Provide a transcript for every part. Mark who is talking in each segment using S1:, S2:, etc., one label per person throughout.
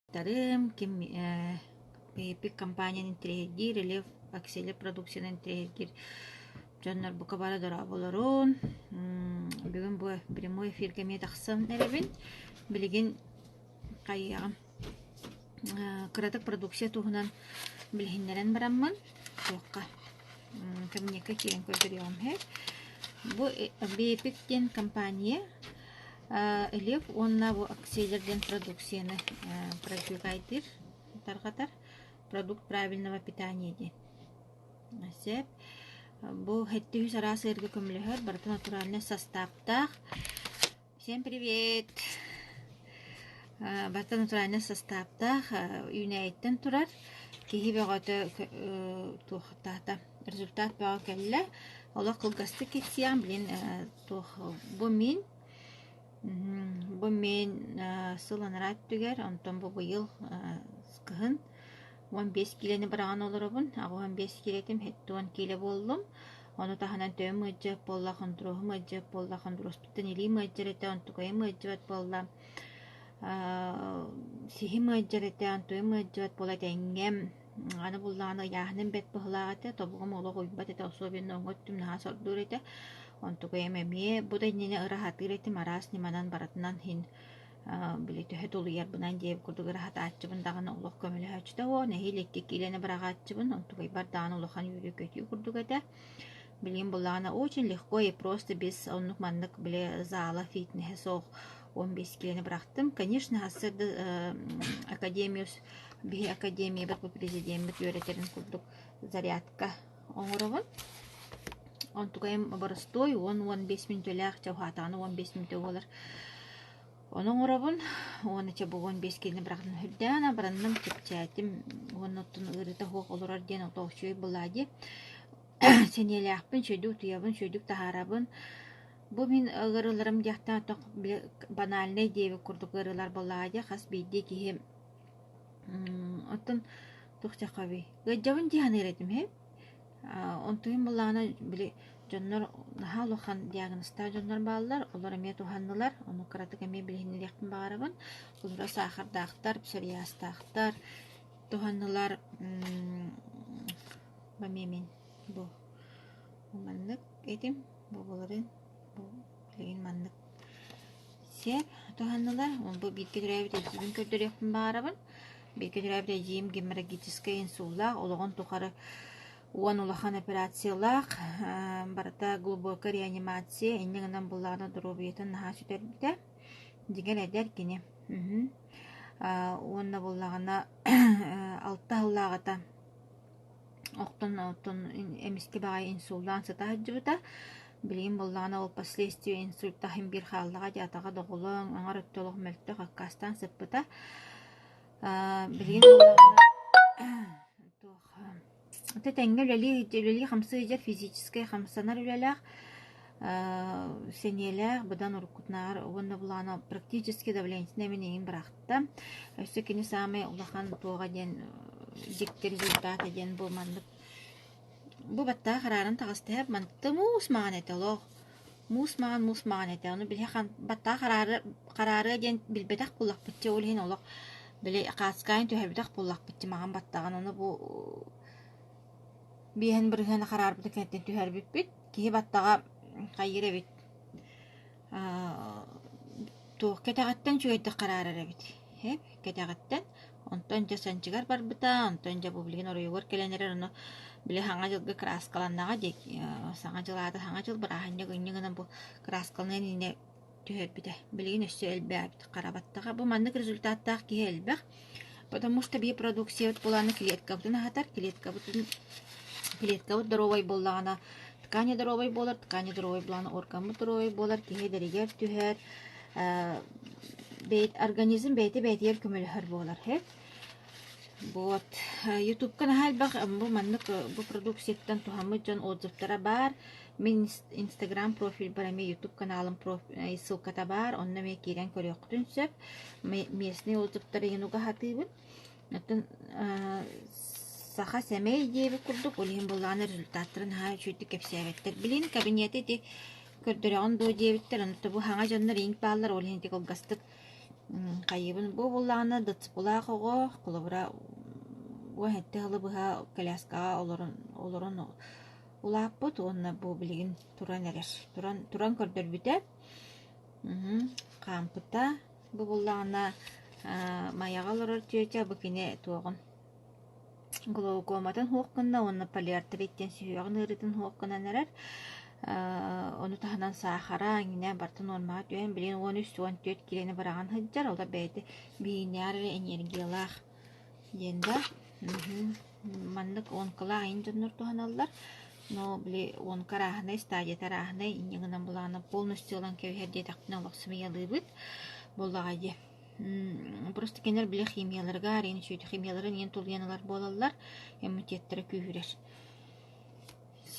S1: Тарым ким пик компанияның трейдир или акселер продукцияның трейдир жоннор бу кабара дора болорун бүгүн бу прямой эфирге ме тахсан эребин билигин кайягам кыратык продукция туһунан билхиннерен бараммын туокка кабинетке кирен көрдөрүм бу бепиктен компания Элев онна бу акселерден продукцияны продвигайтыр таргатар продукт правильного питания ден. Сеп бу хеттү сарасы эрге көмөлөөр барты натуральный составтах. Всем привет. Барты натуральный составтах юнайттен турар. Кихи бөгөтө тухтата результат бага келле. Ола кылгасты кетсиям билин бу мен сыланырат түгер, онтон бу быйыл скыһын 15 килени бараган олоробун, агы 15 килетим хеттуан киле болдум. Ону таханан төм ыджып болла, хондрохум ыджып болла, хондроспиттен илим ыджырете, онтукайым ыджыбат болла, сихим ыджырете, антуым ыджыбат болла тенгем. Аны булланы яхнын бет быхлагате, тобугум олог уйбат ете, особенно оңоттум наха сордур ете. Онтуга эмемие буда нене ырахатыр этим арас ниманан баратынан хин билете толуяр бунан деп курдуга рахат ачыбын даганы улох көмөлө ачта о нехи лекке килене барагатчыбын онтуга бар даганы улохан юрү көтү курдуга да билим булана очень легко и просто без оннук маннык биле зала фитнес сох 15 килене барактым. Конечно, асырды академиус би академия бу президент өретерин курдук зарядка оңоробун. Он тугайым барыстой, он 15 минут өләк чаухатаны 15 минут олар. Оның орабын, оны чабу 15 келіне бірақтын хүрдәна, баранным чепчәтім, оны ұттын ұрыта хоқ олар ден отоқ шөй бұлади. Сен еләқпін, шөйдік тұябын, шөйдік тахарабын. Бұл мен ғырыларым дияқтан отоқ банальный дейбі күрдік ғырылар бұлади, қас бейді кейім. Оттын тұқтақаби. Ғаджабын дейхан еретім, онтуйум буллана били жоннор наха лохан диагностар жоннор баалар, олар эме туханнылар, ону кыратык эме билихини лектин баарабын, кудура сахардактар, псориастактар, туханнылар бамемин бу маннык этим, бу боларын, бу билигин маннык сеп туханнылар, бу бирке дүрәбит эзибин көрдөрөкпүн баарабын, бирке дүрәбит эзим геморрагическая инсуллах, ологон тухары уан улахан операциялах, барата глубокая реанимация, иннегенен булланы дробиетен наха сүтербите. Деген эдер кини. Уанна буллагана алта хыллагата оқтон эмиске багай инсулдан сатахаджыбыта. Билигин буллагана ол последствия инсультахин бир халлага жатага доголон, аңар өттөлөк мөлтө каккастан сыппыта. Билигин буллагана это тенге лели хамсы жер физическое хамсанар үлелях сенелях быдан уркутнар онна булана практически давление менен брахта өсө кини самый улахан тога ден диктер результат ден бу мандык бу батта харарын тагыстап мантты мусмаган этелог мусмаган эте аны билхан батта карары ден билбетак кулак битче олхин олог биле каскайн төһөрбетак кулак битче маган баттаган аны бу биһэн бырыһына хараарбыта кэнтэн түһэрбиппит киһи баттаҕа хайырэбит туох кэтэҕэттэн чүгэйдэ хараарарабит кэтэҕэттэн онтон дьа санчыгар барбыта онтон дьа бублигин оройугар келэнерэр ону биле хаҥа дьылга краскаланнаҕа дик саҥа дьылаата хаҥа дьыл бырааһынньа гынньыгынан бу краскаланан ине түһэрбитэ билигин өссө элбээбит харабаттаҕа бу маннык результаттаах киһи элбэх потому что бии продукция буланы клеткабытын ахатар клетка здоровой боллана, ткани здоровой болар, ткани здоровой болана, органы здоровой болар, киһи дәригер түһәр, бейт организм бейте-бейтер көмөлөр болар, Вот. YouTube канал баг бу маннык бу продукцияттан тухамы жон отзывтара бар. Мен Instagram профиль бар, мен YouTube каналым ссылката бар, онна мен кирен көрөктүн сөп. Местный отзывтары енуга хатыбын. Натын саха семей дейби курдук, олин булланы результаттарын ха чөйті кепсеветтер. Билин кабинеті де көрдөрөғын ду дейбиттер, онута бу хаңа жоннар инк баалар, олин тек олгастык Кайыбын бу буллаана дыц булаак ого кулабыра уэхэтте хылыбыха коляскага олорон улааппыт уонна бу билигин туран эрер туран көрдөрбүтэ хаампыта бу буллаана маяга олорор түйөтэ быкине туогун глоукоматын хуоккунна уонна полиартриттен сүйөгүн ырытын хуоккунан эрер onu tahanan sahara yine bartın olmağa düğün bilin 13-14 kileni bırağın hıccar ola beydi biyinler enerjiyalar yenda manlık 10 kıla ayın dönür tuhanallar no bile 10 karahına stadiya tarahına inyağından bulağına polностью olan kevher diye takpına olaqsımı yalıbıt bolağaydı просто kenler bile химияларга арен şöyle химияларын ен тулыяналар болалар эммитеттері күйірер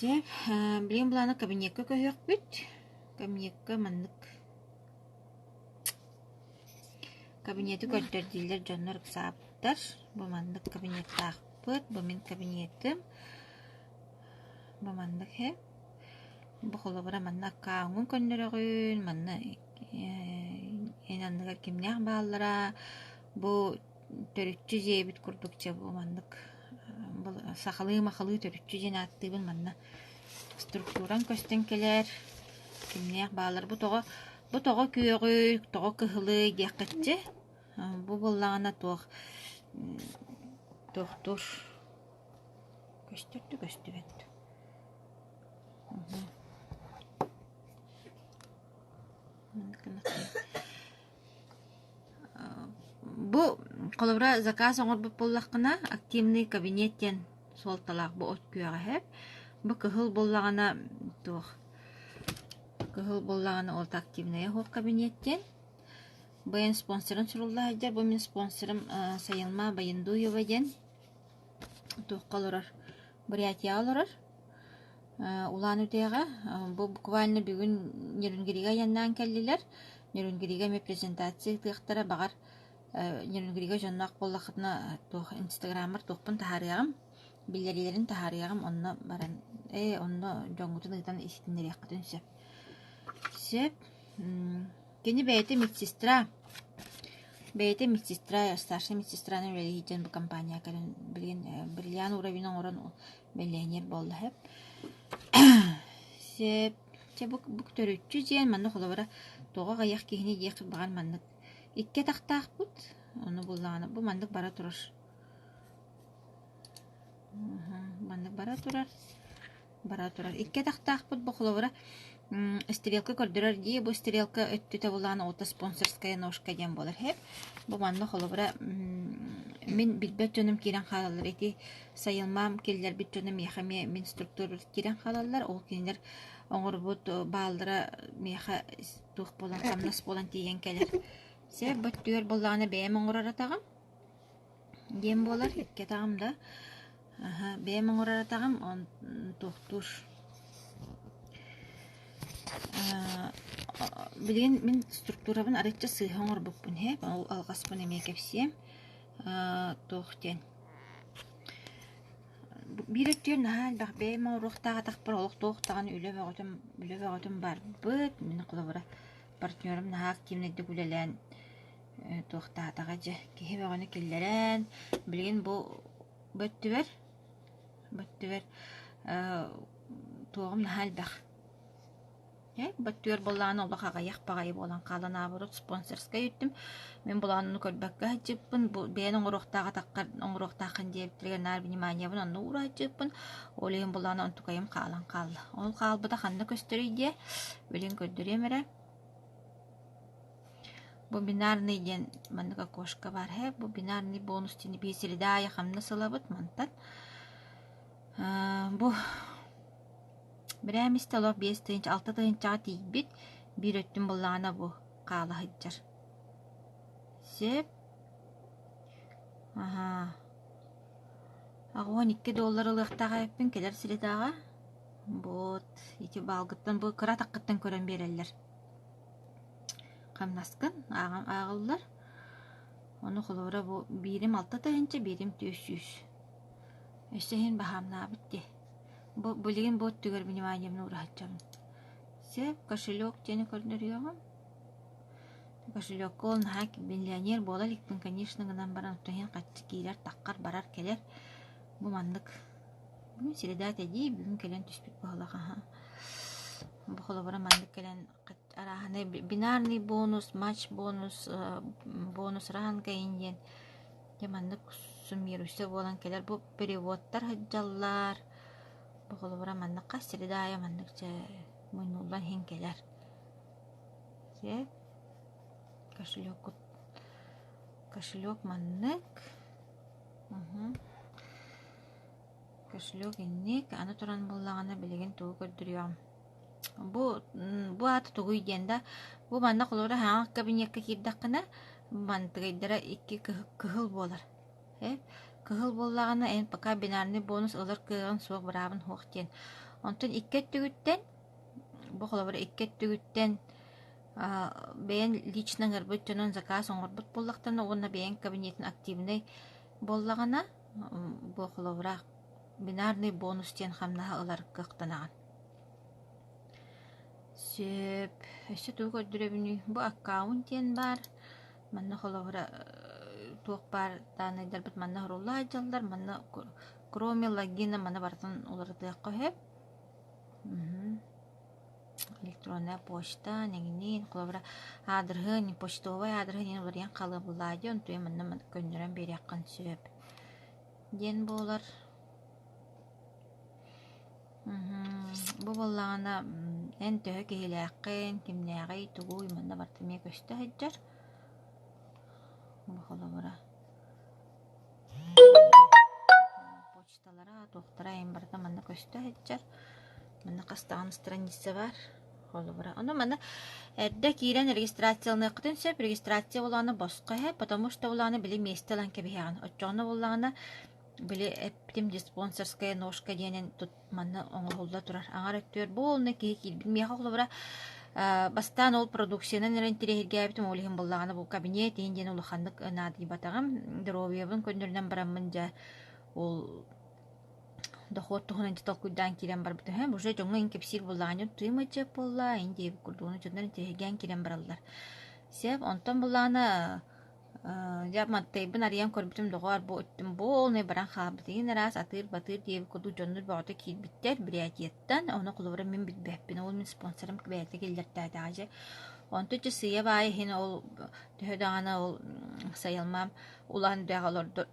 S1: Сеп, билин буланы кабинетке көйөк бит. Кабинетке маннык. Кабинеті көттердилер жоннор саптар. Бу маннык кабинетте акпыт. Бу мен кабинетім. Бу маннык хеп. Бу холобыра маннак кааңын көннөрөгүн. Манна энанныгар кимнях бааллара. Бу төрүтчү жебит курдукча бу маннык. Сахалы-махалы төрүтчү женаттыбын манна структуран көстен келер кимнех баалар бу того күйөгү того кыһылы дияккатчы бу боллагана туох тохтур көстүбет бу колобра заказ оңор бу боллакына активный кабинеттен солталак бу от күйөга хеп бу кыһыл боллагана туох кыһыл боллагана ол активный хок кабинеттен бен спонсорын суруллаһар бу мен спонсорым Сайылма Байындуева ден туох колорор бурятия олорор улан үтэга бу буквально бүгүн нерүнгирига яннан келдилер нерүнгирига ме презентация тыахтара багар нерүнгирига жоннак боллахытына туох инстаграмар туохпун тахарыягым билерилерин тахарыягым онно баран онно жоңгутун ыйтан иситиннерияққытын сеп кени бэйэте медсестра старшая медсестраны үлэлиһиитен бу компания кэлэн билген бриллиан уровень оңорон миллионер болду хеп сеп бук төрүччү диэн манна холобара тога гаяк кихини диэк баган маннык икке тахтаахпыт ону буллагана бу мандык бара турар икке тахтаахпыт бу холобара стрелка көрдөрөр дии бу стрелка өттүтэ буллагана ота спонсорская ножка диэн болар хеп бу манна холобара мен билбет жөнүм кирен халалар эти Сайылмам келлер бит жөнүм яхаме мен структура кирен халалар ол кинилер оңорбут баалдыра меха тух болан самнас болан тиген келер се бөттүгөр боллагана бэм оңораратагам дем болар икке тагамда бэм оңораратагам он тухтур билген мен структурабын арача сыйха оңорбуппун хеп ол алгаспын эме кепсием тухтен биреттер нахал бах бэм оңорохтага такпар олох тухтаган үлөбөгөтүм бар быт мен кулабара партнерым нахак кимнеди гүлелен тухтаатага же кихебөгөнү киллерен билген бу бөттүбер туогум нахал бах бөттүөр боллааны олох агаяк багайы болан калан абырут спонсорска үттүм мен булааны көрбөккө хачыппын бээн оңорохтаакын диэптирген нар вниманиябын онну урачыппын олейин булааны онтукайым каалан калды ол каалбыта ханна көстөрүй дие билин көрдүремере бу бинарный ден манныка кошка бар бу бинарный бонус тени бисилида яхамна сылабыт мантат бу Бірәміз талап 5 тыынч 6 тыынчаға тейбіт бір өттім болағына бұ қалы хыджар. Сеп. Ағуан $2 ылықтаға өппін келер сілетаға. Бұд. Еті балғыттан бұ қыра таққыттан көрін берелер. Қамнаскын ағылылар. Оны құлығыра бұ бірім 6 тыынча, бірім 300. Өстеген бағамна бітті. Булигин бот түгөр вниманиемни урахачам. Сеп кошелек тени көрдөрүгөм. кошелек ол нахак миллионер бола ликпин, конечно, гынан баран утахин каччы кийлер таккар барар келер. Бу мандык бүгүн сиреда теди бүгүн келен түспүт баалака. Бу холобара мандык келен араханы бинарный бонус, матч бонус, бонус ранга инден. Я мандык суммируйса болан келер. Бу переводтар хаджаллар. Бу холобара мандык кас сиреда я мандык муйнуллан хин келер. Се кошелек мандык. Кошелек инник аны туран буллаганы билеген туу көрдүрүям. Бу аты тугуй денда. Бу манда колора хаң кабинетке кирдаккына мантыгайдара 2 кыхыл болар. Кыхыл боллаганы эн пока бинарный бонус ылар кыган суак барабын хуактен. Онтон 2 түгүттен бу колора 2 түгүттен бен лично гырбыт жонон заказ оңорбут боллактан онна бен кабинетін активный боллагана бу колора бинарный бонус тен хамнаха ылар кыктанаган. Сөп, өсі туу көрдүрөбүнү бу аккаунт тен бар. Манна холовра туок бар таанайдар бит манна хорулла ажалдар, манна кроме логина манна бартын уларды кохеп. Электронная почта, негинин, холовра адрыгын, почтовый адрыгын уларыян калы буллади, онтуй манна көндөрөн бери аккан сөп. Ден болар. Бу боллагана эн төһө киһилээккин кимнээҕэй тугуй манна бартымие көстө хаджар. Бу холобора почталара туохтара эм барда манна көстө хаджар. Манна кастаан страница бар. Холобора. Ону манна эрдэ киирен регистрациялны кытын сөп регистрация боланы боско хэ, потому что боланы били местелан кебиһаган. Оччону боллагана били эптим диспонсерская ножка денен тут манна оңолда турар. Аңар өттөр болны киһи билмеха холобора бастан ол продукциянын рентерегебитим олихин боллагана бу кабинет инден улахандык нады батагам дровьевын көндөрүнөн бараммын жа ол дохот тухунан титал куйдан кирен бар бит. Уже жоңга инкепсил боллаган тыймачы болла инде курдуны жондан тереген кирен бараллар. Сеп онтон боллагана жаматтай бин ариям көрбүтүм догор бу өттүм болны баран хабытын раз атыр батыр диеп куду жоннур баата кирбиттер бириятиеттен оны кулубра мен билбеппин ол мен спонсорым кбейте келдерте даже онту чысыя бай хин ол төһөдагана ол сайылмам улан дагалордо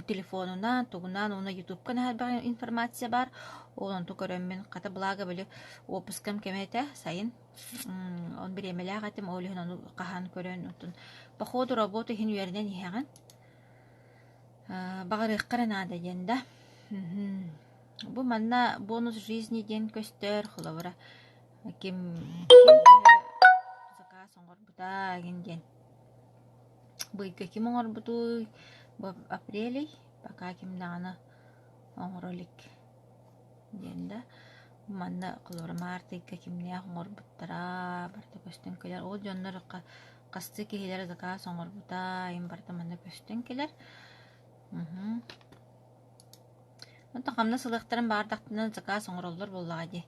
S1: телефонунан тугунан уна YouTube каналга информация бар олон тукөрөммен ката блага биле опускам кемете сайын он биремеле гатым олын onu кахан көрөн утун по ходу работы хин вернен яган багыры каранада денда бу манна бонус жизни ден көстөр холовра ким заказ оңорбута генген быйка ким оңорбуту в апреле пока ким нана оңоролик денда манна кылор марты кимне оңорбуттара барта көстөн келер ол жоннор касты киһилер заказ оңорбута им барта манна көстөн келер онта камна сылыктарын баардактынан заказ оңороллор боллагади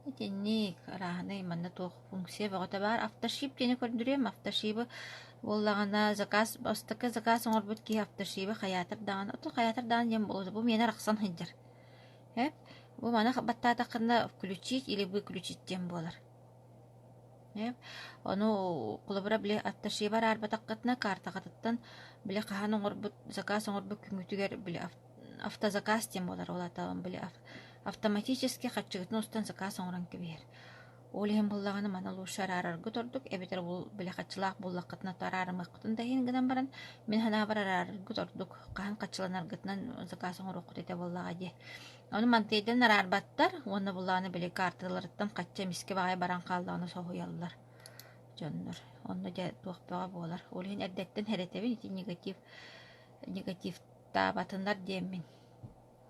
S1: Этенник араханы манна туох функция багыта бар. Автошип тени көрдүрөм. Автошибы боллагана заказ бастыкы заказ оңорбут ки автошибы хаятыр даган. Ото хаятыр даган дем болду. Бу мени рахсан хыджар. Бу мана баттата кырна включить или выключить дем болар. Ону кулабыра биле автошибы арбатаккатна карта катыттан биле кахан оңорбут заказ оңорбут күмүтүгер биле автозаказ дем болар. Олатабын биле автоматически хатчыгытын устан заказ оңран кебер. Олем буллаганы мана лушар араргы тордук. Эбетер бул биле хатчылак буллакытына тарарымыкытын да хин гынан баран мен хана бар араргы тордук. Кахан катчыланаргытынан заказ оңрок дете буллагади. Оны мантейден арарбаттар, оны буллаганы биле карталарыттан катча миске багай баран калданы сохуяллар. Жоннор. Оны да туакпага болар. Олен эрдеттен херетебин негатив табатындар демин.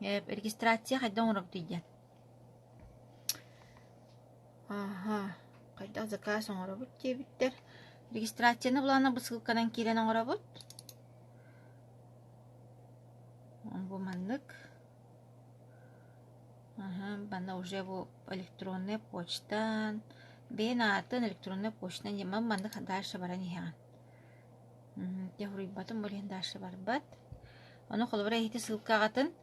S1: Регистрация хайдан урак дейден. Кайда заказ оңорабыт дебиттер. Регистрацияны булана бысылканан кирен оңорабыт. Бу мандык. Бана уже бу электронный почтан Бен атын электронный почта неман мандык дальше баран иһан. Те хуруйбатын болен дальше барбат. Ону холбара хити ссылкагатын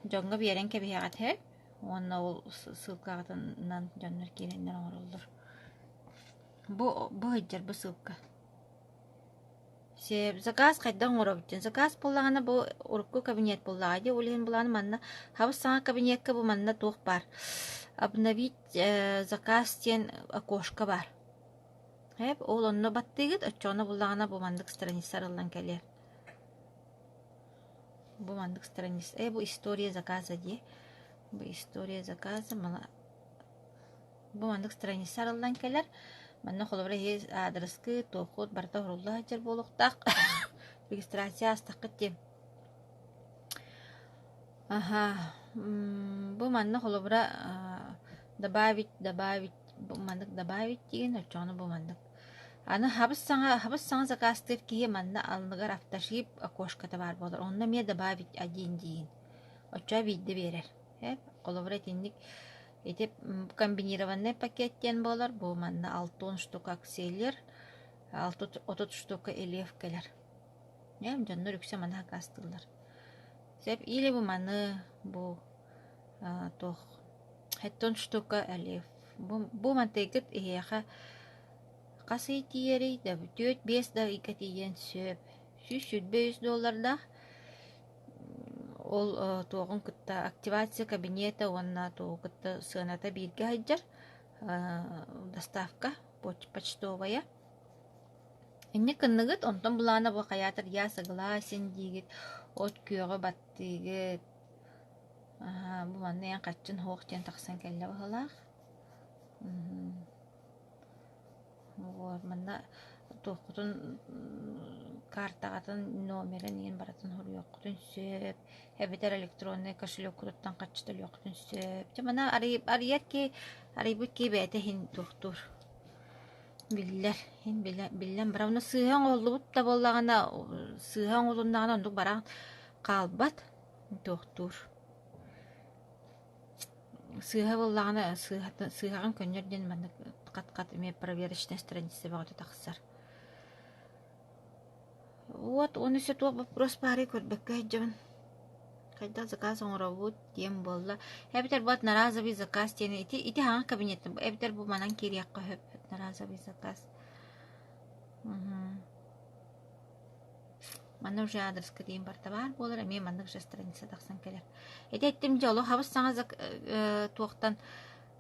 S1: жонга биерен кебиягат хеп. Онна ол ссылкагатынан жоннор киренден оңоролдор. Бу хыджар бу ссылка. Сеп заказ кайдан оробтен. Заказ боллагана бу урукку кабинет боллагади. Олен буланы манна хабыс саңа кабинетка бу манна туох бар. Обновить заказ тен окошко бар. Хеп, ол онно баттыгыт, оччоно буллагана бу мандык страница арылан келер. Бу мандык страница. Бу история заказа ди. Бу история заказа мала. Бу мандык страница арылан келер. Манна холобра хез адрески тохот барта хорулла хачар болуктак. Регистрация астакыт тем. Ага. Бу манна холобра добавить, бу мандык добавить деген оччоно бу мандык. Аны хабыс саңа закастыр кие манна алныгар автошип окошката бар болар. Онна ме добавить один дейін. Оча видді берер. Коловра тенник етеп комбинированный пакеттен болар. Бу манна 6 штука акселер, 30 штука элевкелер. Жоннор үксе манна кастылар. Сеп или бу манны бу тох 10 штука элев. Бу мантегет ehеха Қасы тиері, да бүтөт 5 да икатиен сөп. $100 ол тоғын күтті активация кабинета, онна тоғы күтті сыната бірге хайджар. Доставка почтовая. Инне кынныгыт, онтон бұлана бұл қаятыр я согласен дейгіт, от күйігі баттыгыт. Бұл манна ян қатчын хоқтен тақсан кәлі бағылақ. Манна тоқутун картагатын номерин ен баратын хуруйоқутун сөп. Эбитер электронный кошелек кудуттан качтыл yoqутун сөп. Мана арибут ки бәте хин тоқтур. Биллер, хин биллен барауна сыхан олубут та боллагана сыхан олуннагана ондук баран калбат тоқтур. Сыха боллагана сыхаган көннерден мана кат ме проверочная страница багыты тахсар. Вот, он еще то вопрос пари көрбекке жабын. Кайда заказ оңоробут тем болла. Эбитер бот наразовый заказ тени ити ханга кабинетте. Эбитер бу манан кириякка хөп наразовый заказ. Манна уже адрес кадим барта бар болар, эме манна уже страница тахсан келер. Эти еттим жолу хабыс саңа туақтан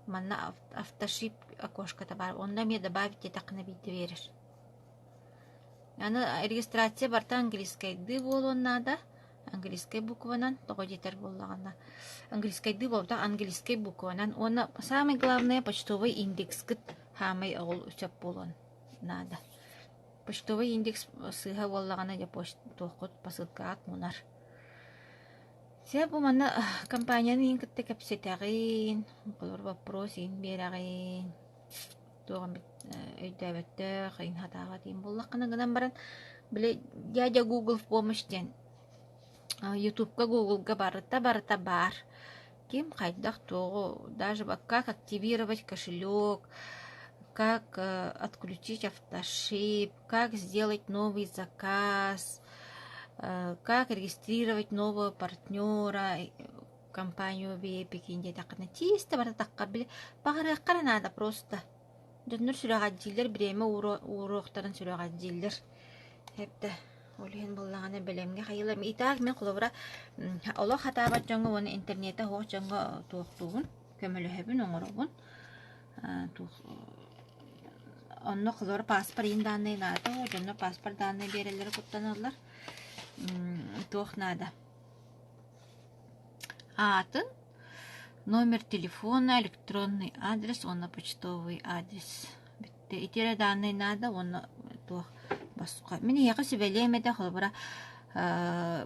S1: манна автошип окошката бар. Онда ме добавить тақына бидді верер. Аны регистрация барта английской ды болуын нада. Английской букванан тоғы жетер болағына. Английской ды болуда английской букванан. Оны самый главное почтовый индекс кыт хамай оғыл үсеп болуын нада. Почтовый индекс сыға болағына де тоқыт посылка ат мұнар. Сеп бу манна компанияны ең кітті кәпсетәғин, бұлыр вопрос ең берәғин. Тоғын бит өйдәбетті, қиын хатаға дейін болаққына ғынан баран. Біле, дядя Google в помощь ден. Ютубка Google'га барыта бар. Кем қайдақ тоғы, даже как активировать кошелек, как отключить автошип, как сделать новый заказ, как регистрировать нового партнера, компанию Бепикинде тақына тиісті барды таққа біле. Бағыры қаранада просто. Дөннір сүрәғат дейлер, біреме уроқтарын сүрәғат дейлер. Хепті, олығын болағаны білемге қайылар. Итақ мен құлыбыра олық хатабат жаңы оны интернетті хоқ жаңы туықтуғын, көмілі хөбін оңырығын. Онны құлыбыра паспор ең данный нады, жаңы паспор данный берелері құттанылар. Туох надо. Атын, номер телефона, электронный адрес, он почтовый адрес. Итера данные надо, он туох басука. Мен яқы сөбелемеде холбара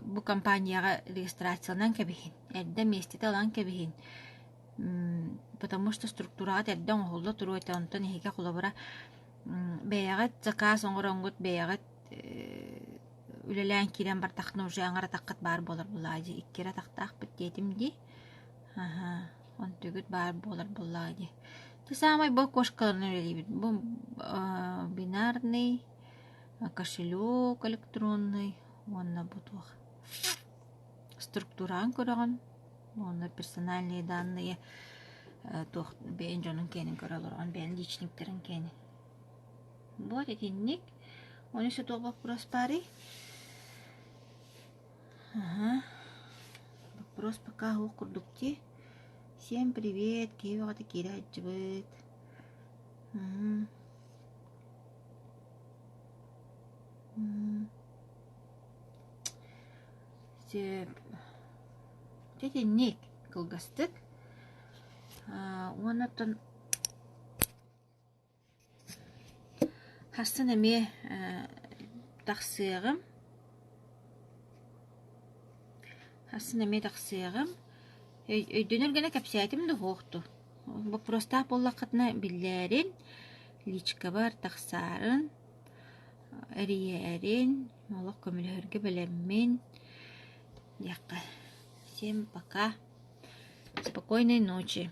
S1: бу компанияға регистрациялан кебихин. Әрді местеті алан кебихин. Потому что структурат әрді оңғылы тұру әті онтан ехеге холбара бәяғат заказ оңғырыңғыт бәяғат үлелән кирен бар тақны уже аңара таққат бар болар бұлайды. Иккера тақтақ біт дедім де. Он түгіт бар болар бұлайды. Ты самый был кошкаларны бу бинарный кошелек электронный, онна бутух. Структуран көрөгөн, онна персональные данные тох бен жонун кенин көрөлөр, бен личниктерин кени. Вот этинник. Он еще то вопрос пари. Ага. Вопрос пока у курдукти. Всем привет, киева такие радживает. Тети ник кылгастык. Оннан хасын эме тахсыгым. Өйдөнөр генә кәпсәйтим дә хоқту. Просто боллакытны билләрен, личка бар тахсарын, әриерин, малык көмөлөргә беләммен. Яққа. Всем пока. Спокойной ночи.